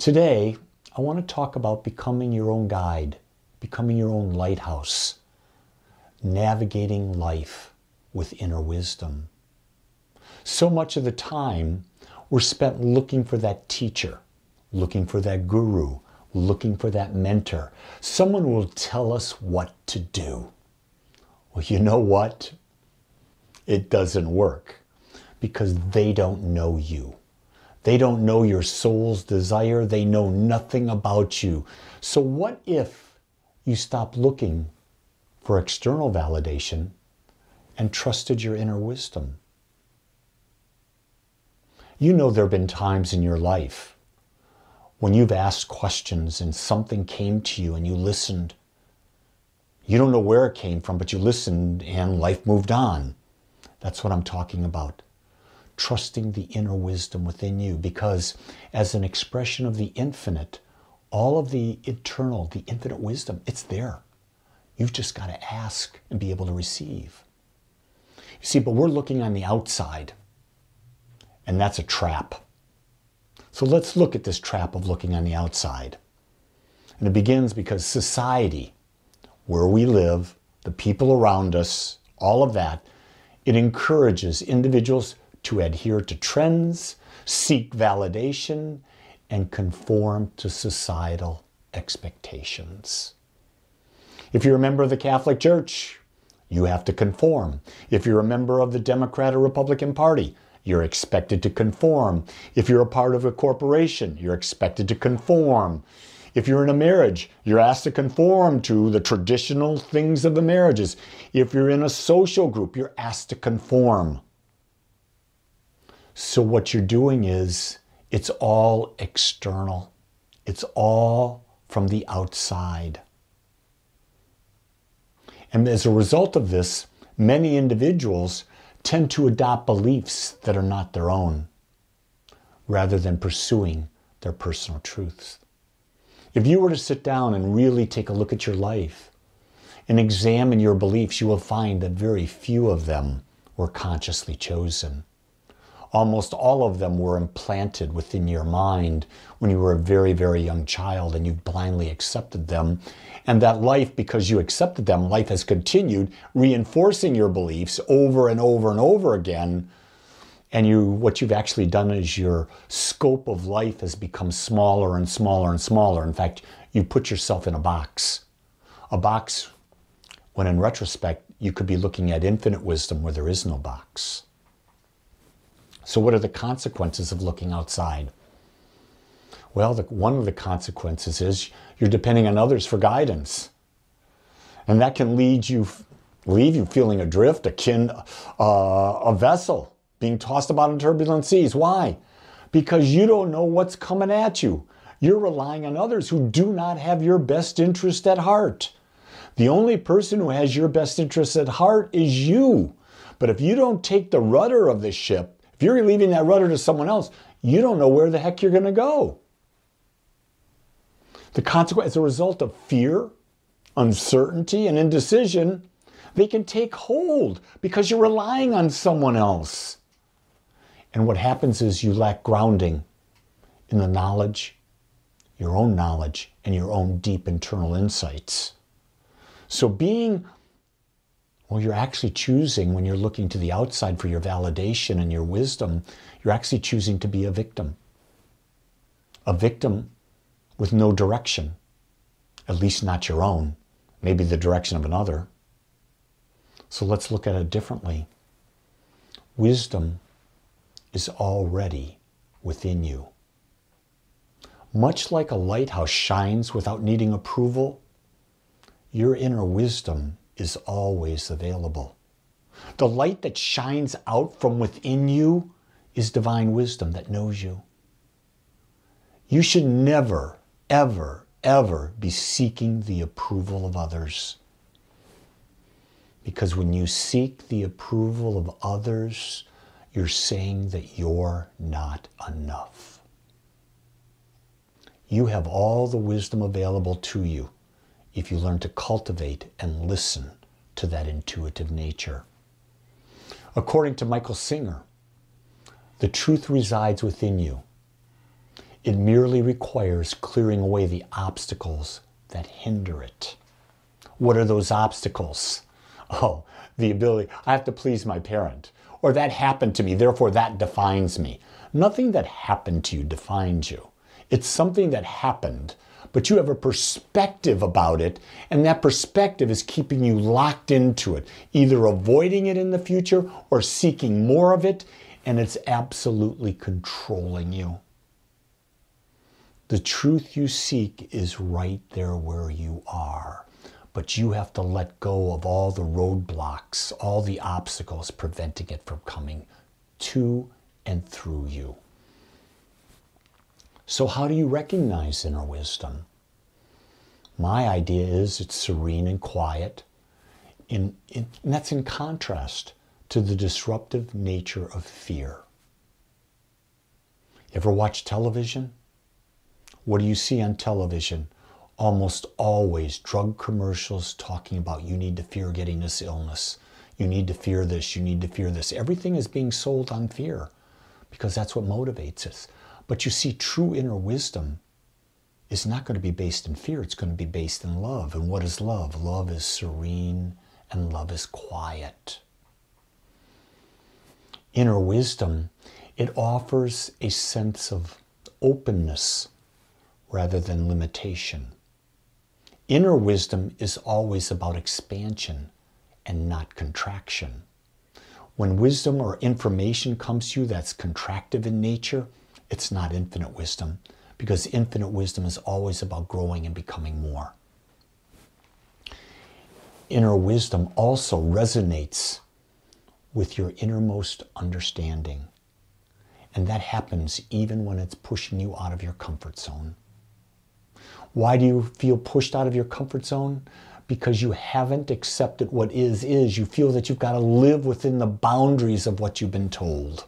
Today, I want to talk about becoming your own guide, becoming your own lighthouse, navigating life with inner wisdom. So much of the time, we're spent looking for that teacher, looking for that guru, looking for that mentor. Someone will tell us what to do. Well, you know what? It doesn't work because they don't know you. They don't know your soul's desire. They know nothing about you. So what if you stopped looking for external validation and trusted your inner wisdom? You know there have been times in your life when you've asked questions and something came to you and you listened. You don't know where it came from, but you listened and life moved on. That's what I'm talking about. Trusting the inner wisdom within you, because as an expression of the infinite, all of the eternal, the infinite wisdom, it's there. You've just got to ask and be able to receive. You see, but we're looking on the outside, and that's a trap. So let's look at this trap of looking on the outside. And it begins because society, where we live, the people around us, all of that, it encourages individuals to adhere to trends, seek validation, and conform to societal expectations. If you're a member of the Catholic Church, you have to conform. If you're a member of the Democrat or Republican Party, you're expected to conform. If you're a part of a corporation, you're expected to conform. If you're in a marriage, you're asked to conform to the traditional things of the marriages. If you're in a social group, you're asked to conform. So what you're doing is, it's all external. It's all from the outside. And as a result of this, many individuals tend to adopt beliefs that are not their own, rather than pursuing their personal truths. If you were to sit down and really take a look at your life and examine your beliefs, you will find that very few of them were consciously chosen. Almost all of them were implanted within your mind when you were a very, very young child and you blindly accepted them. And that life, because you accepted them, life has continued reinforcing your beliefs over and over and over again. And what you've actually done is your scope of life has become smaller and smaller and smaller. In fact, you put yourself in a box. A box, when in retrospect, you could be looking at infinite wisdom where there is no box. So what are the consequences of looking outside? Well, one of the consequences is you're depending on others for guidance. And that can leave you feeling adrift, akin a vessel being tossed about in turbulent seas. Why? Because you don't know what's coming at you. You're relying on others who do not have your best interest at heart. The only person who has your best interest at heart is you. But if you don't take the rudder of the ship, if you're leaving that rudder to someone else, you don't know where the heck you're going to go. The consequence, as a result of fear, uncertainty, and indecision, they can take hold because you're relying on someone else. And what happens is you lack grounding in the knowledge, your own knowledge, and your own deep internal insights. So you're actually choosing, when you're looking to the outside for your validation and your wisdom, you're actually choosing to be a victim. A victim with no direction, at least not your own, maybe the direction of another. So let's look at it differently. Wisdom is already within you. Much like a lighthouse shines without needing approval, your inner wisdom is always available. The light that shines out from within you is divine wisdom that knows you. You should never, ever, ever be seeking the approval of others. Because when you seek the approval of others, you're saying that you're not enough. You have all the wisdom available to you if you learn to cultivate and listen to that intuitive nature. According to Michael Singer, the truth resides within you. It merely requires clearing away the obstacles that hinder it. What are those obstacles? Oh, the ability, I have to please my parent, or that happened to me, therefore that defines me. Nothing that happened to you defines you. It's something that happened, but you have a perspective about it, and that perspective is keeping you locked into it, either avoiding it in the future or seeking more of it, and it's absolutely controlling you. The truth you seek is right there where you are. But you have to let go of all the roadblocks, all the obstacles preventing it from coming to and through you. So how do you recognize inner wisdom? My idea is it's serene and quiet, and that's in contrast to the disruptive nature of fear. You ever watch television? What do you see on television? Almost always drug commercials talking about you need to fear getting this illness. You need to fear this. You need to fear this. Everything is being sold on fear because that's what motivates us. But you see, true inner wisdom is not going to be based in fear. It's going to be based in love. And what is love? Love is serene and love is quiet. Inner wisdom, it offers a sense of openness rather than limitation. Inner wisdom is always about expansion and not contraction. When wisdom or information comes to you that's contractive in nature, it's not infinite wisdom, because infinite wisdom is always about growing and becoming more. Inner wisdom also resonates with your innermost understanding, and that happens even when it's pushing you out of your comfort zone. Why do you feel pushed out of your comfort zone? Because you haven't accepted what is. You feel that you've got to live within the boundaries of what you've been told.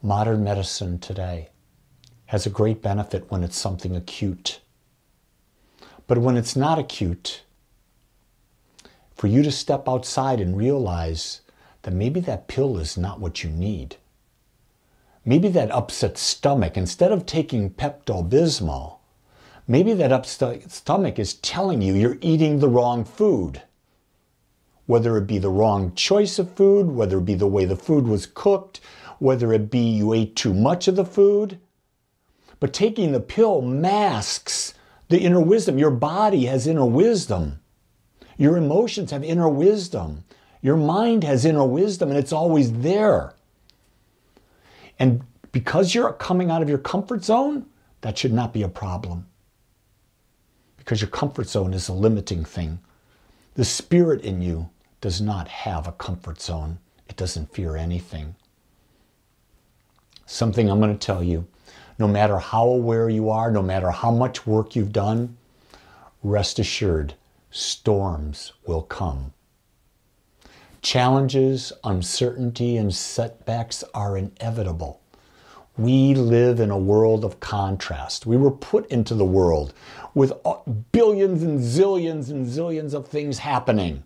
Modern medicine today has a great benefit when it's something acute. But when it's not acute, for you to step outside and realize that maybe that pill is not what you need. Maybe that upset stomach, instead of taking Pepto-Bismol, maybe that upset stomach is telling you you're eating the wrong food. Whether it be the wrong choice of food, whether it be the way the food was cooked, whether it be you ate too much of the food. But taking the pill masks the inner wisdom. Your body has inner wisdom. Your emotions have inner wisdom. Your mind has inner wisdom, and it's always there. And because you're coming out of your comfort zone, that should not be a problem. Because your comfort zone is a limiting thing. The spirit in you does not have a comfort zone. It doesn't fear anything. Something I'm going to tell you, no matter how aware you are, no matter how much work you've done, rest assured, storms will come. Challenges, uncertainty, and setbacks are inevitable. We live in a world of contrast. We were put into the world with billions and zillions of things happening.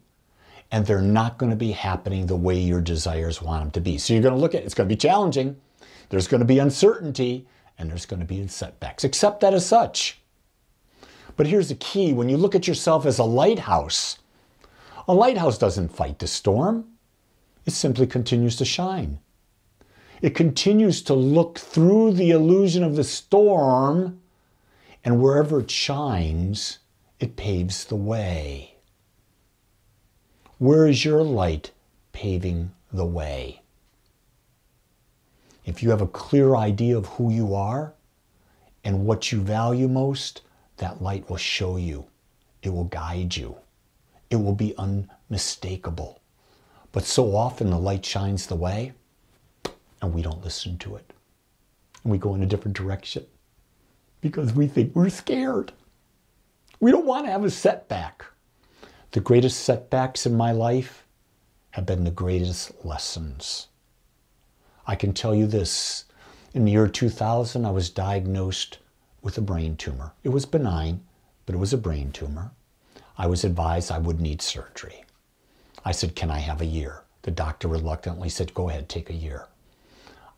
And they're not going to be happening the way your desires want them to be. So you're going to look at it. It's going to be challenging. There's going to be uncertainty. And there's going to be setbacks. Accept that as such. But here's the key. When you look at yourself as a lighthouse doesn't fight the storm. It simply continues to shine. It continues to look through the illusion of the storm, and wherever it shines, it paves the way. Where is your light paving the way? If you have a clear idea of who you are and what you value most, that light will show you. It will guide you. It will be unmistakable. But so often the light shines the way and we don't listen to it. And we go in a different direction because we think we're scared. We don't want to have a setback. The greatest setbacks in my life have been the greatest lessons. I can tell you this. In the year 2000, I was diagnosed with a brain tumor. It was benign, but it was a brain tumor. I was advised I would need surgery. I said, can I have a year? The doctor reluctantly said, go ahead, take a year.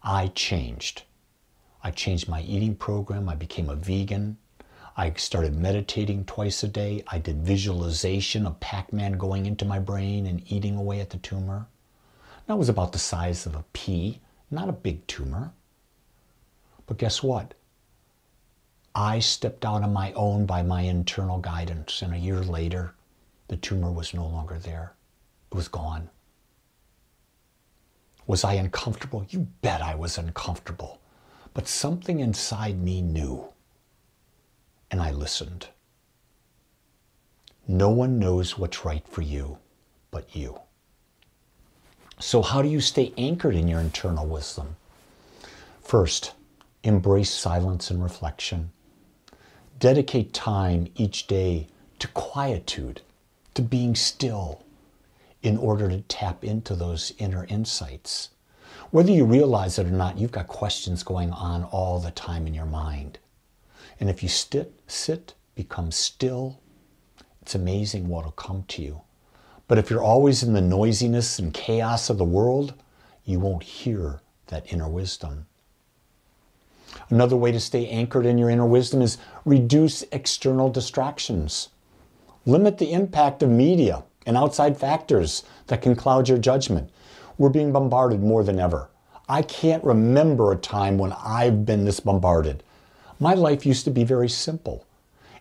I changed. I changed my eating program. I became a vegan. I started meditating twice a day. I did visualization of Pac-Man going into my brain and eating away at the tumor. That was about the size of a pea, not a big tumor. But guess what? I stepped out on my own by my internal guidance, and a year later, the tumor was no longer there. It was gone. Was I uncomfortable? You bet I was uncomfortable. But something inside me knew, and I listened. No one knows what's right for you but you. So how do you stay anchored in your internal wisdom? First, embrace silence and reflection. Dedicate time each day to quietude, to being still, in order to tap into those inner insights. Whether you realize it or not, you've got questions going on all the time in your mind. And if you sit, become still, it's amazing what will come to you. But if you're always in the noisiness and chaos of the world, you won't hear that inner wisdom. Another way to stay anchored in your inner wisdom is reduce external distractions. Limit the impact of media and outside factors that can cloud your judgment. We're being bombarded more than ever. I can't remember a time when I've been this bombarded. My life used to be very simple.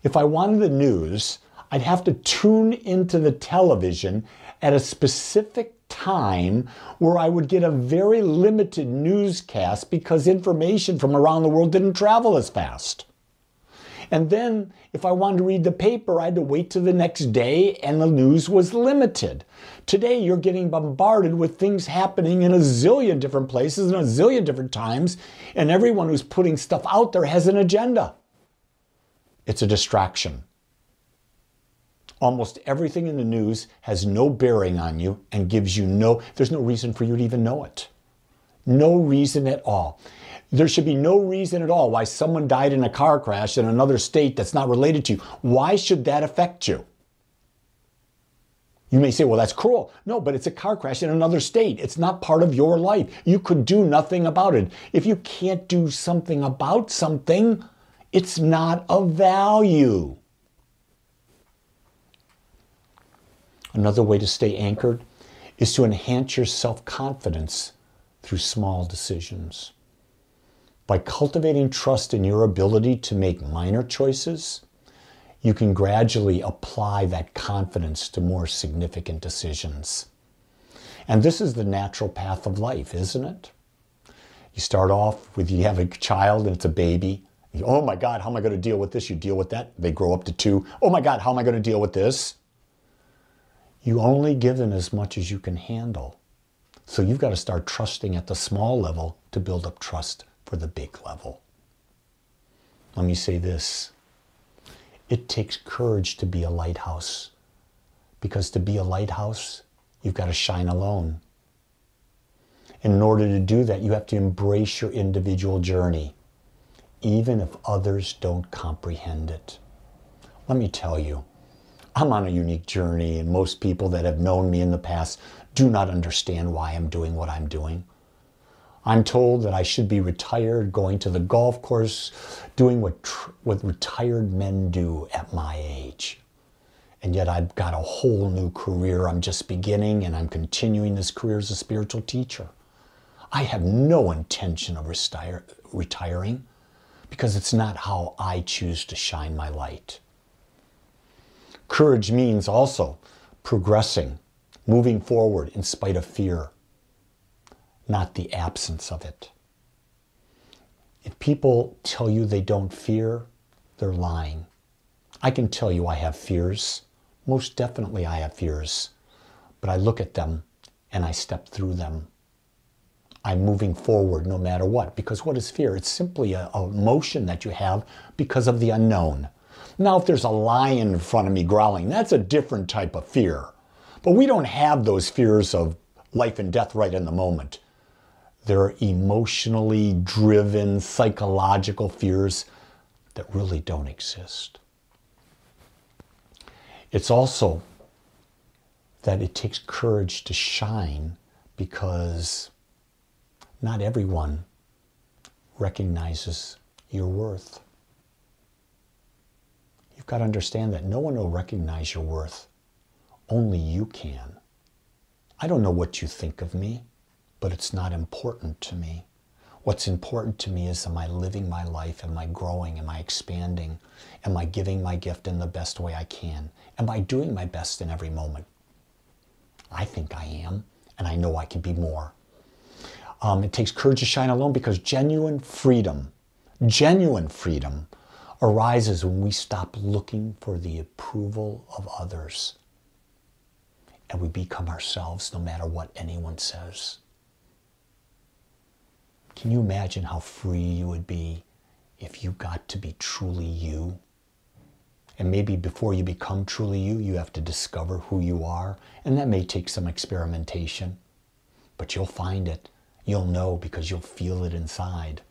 If I wanted the news, I'd have to tune into the television at a specific time where I would get a very limited newscast because information from around the world didn't travel as fast. And then if I wanted to read the paper, I had to wait till the next day, and the news was limited. Today, you're getting bombarded with things happening in a zillion different places and a zillion different times, and everyone who's putting stuff out there has an agenda. It's a distraction. Almost everything in the news has no bearing on you and gives you there's no reason for you to even know it. No reason at all. There should be no reason at all why someone died in a car crash in another state that's not related to you. Why should that affect you? You may say, well, that's cruel. No, but it's a car crash in another state. It's not part of your life. You could do nothing about it. If you can't do something about something, it's not of value. Another way to stay anchored is to enhance your self-confidence through small decisions. By cultivating trust in your ability to make minor choices, you can gradually apply that confidence to more significant decisions. And this is the natural path of life, isn't it? You start off with, you have a child and it's a baby. Oh my God, how am I going to deal with this? You deal with that. They grow up to 2. Oh my God, how am I going to deal with this? You only give them as much as you can handle. So you've got to start trusting at the small level to build up trust for the big level. Let me say this. It takes courage to be a lighthouse, because to be a lighthouse, you've got to shine alone. And in order to do that, you have to embrace your individual journey, even if others don't comprehend it. Let me tell you, I'm on a unique journey, and most people that have known me in the past do not understand why I'm doing what I'm doing. I'm told that I should be retired, going to the golf course, doing what retired men do at my age. And yet I've got a whole new career. I'm just beginning, and I'm continuing this career as a spiritual teacher. I have no intention of retiring, because it's not how I choose to shine my light. Courage means also progressing, moving forward in spite of fear, not the absence of it. If people tell you they don't fear, they're lying. I can tell you I have fears. Most definitely I have fears. But I look at them and I step through them. I'm moving forward no matter what. Because what is fear? It's simply a emotion that you have because of the unknown. Now, if there's a lion in front of me growling, that's a different type of fear. But we don't have those fears of life and death right in the moment. They're emotionally driven, psychological fears that really don't exist. It's also that it takes courage to shine, because not everyone recognizes your worth. You've got to understand that no one will recognize your worth. Only you can. I don't know what you think of me, but it's not important to me. What's important to me is, am I living my life? Am I growing? Am I expanding? Am I giving my gift in the best way I can? Am I doing my best in every moment? I think I am, and I know I can be more. It takes courage to shine alone, because genuine freedom arises when we stop looking for the approval of others and we become ourselves no matter what anyone says. Can you imagine how free you would be if you got to be truly you? And maybe before you become truly you, you have to discover who you are. And that may take some experimentation, but you'll find it. You'll know, because you'll feel it inside.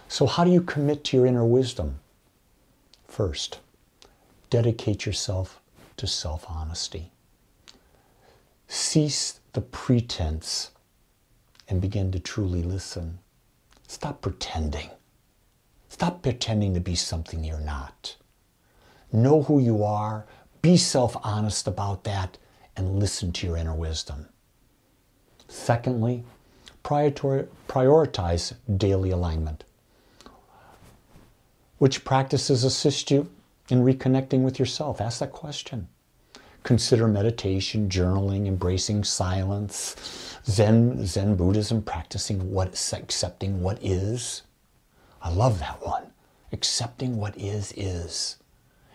So how do you commit to your inner wisdom? First, dedicate yourself to self-honesty. Cease the pretense and begin to truly listen. Stop pretending. Stop pretending to be something you're not. Know who you are, be self-honest about that, and listen to your inner wisdom. Secondly, prioritize daily alignment. Which practices assist you in reconnecting with yourself? Ask that question. Consider meditation, journaling, embracing silence, Zen Buddhism, practicing accepting what is. I love that one. Accepting what is,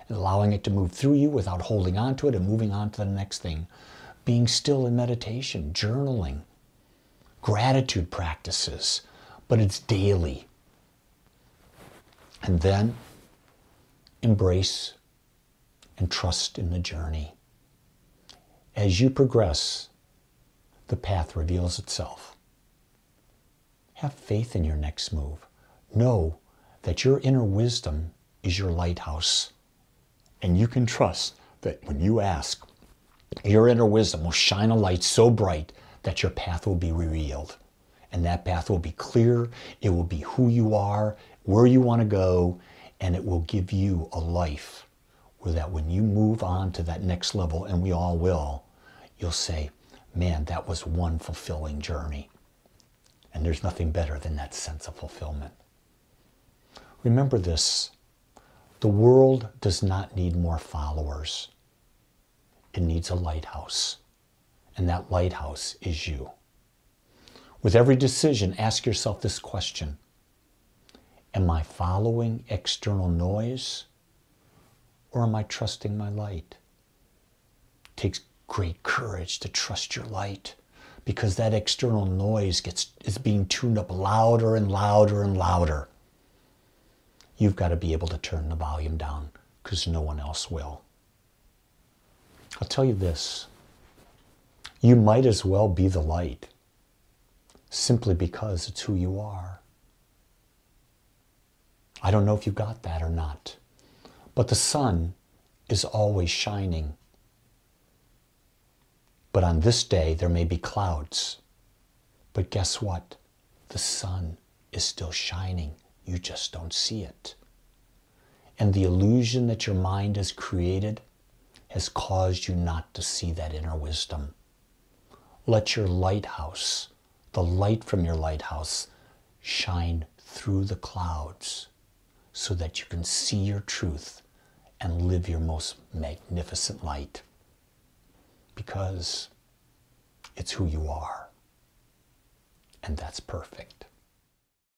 and allowing it to move through you without holding on to it and moving on to the next thing. Being still in meditation, journaling, gratitude practices, but it's daily. And then embrace and trust in the journey. As you progress, the path reveals itself. Have faith in your next move. Know that your inner wisdom is your lighthouse. And you can trust that when you ask, your inner wisdom will shine a light so bright that your path will be revealed. And that path will be clear. It will be who you are, where you want to go, and it will give you a life where that when you move on to that next level, and we all will, you'll say, man, that was one fulfilling journey. And there's nothing better than that sense of fulfillment. Remember this, the world does not need more followers. It needs a lighthouse. And that lighthouse is you. With every decision, ask yourself this question. Am I following external noise, or am I trusting my light? It takes great courage to trust your light, because that external noise is being tuned up louder and louder and louder. You've got to be able to turn the volume down, because no one else will. I'll tell you this, you might as well be the light, simply because it's who you are. I don't know if you got that or not, but the sun is always shining. But on this day, there may be clouds. But guess what? The sun is still shining. You just don't see it. And the illusion that your mind has created has caused you not to see that inner wisdom. Let your lighthouse, the light from your lighthouse, shine through the clouds so that you can see your truth and live your most magnificent light. Because it's who you are. And that's perfect.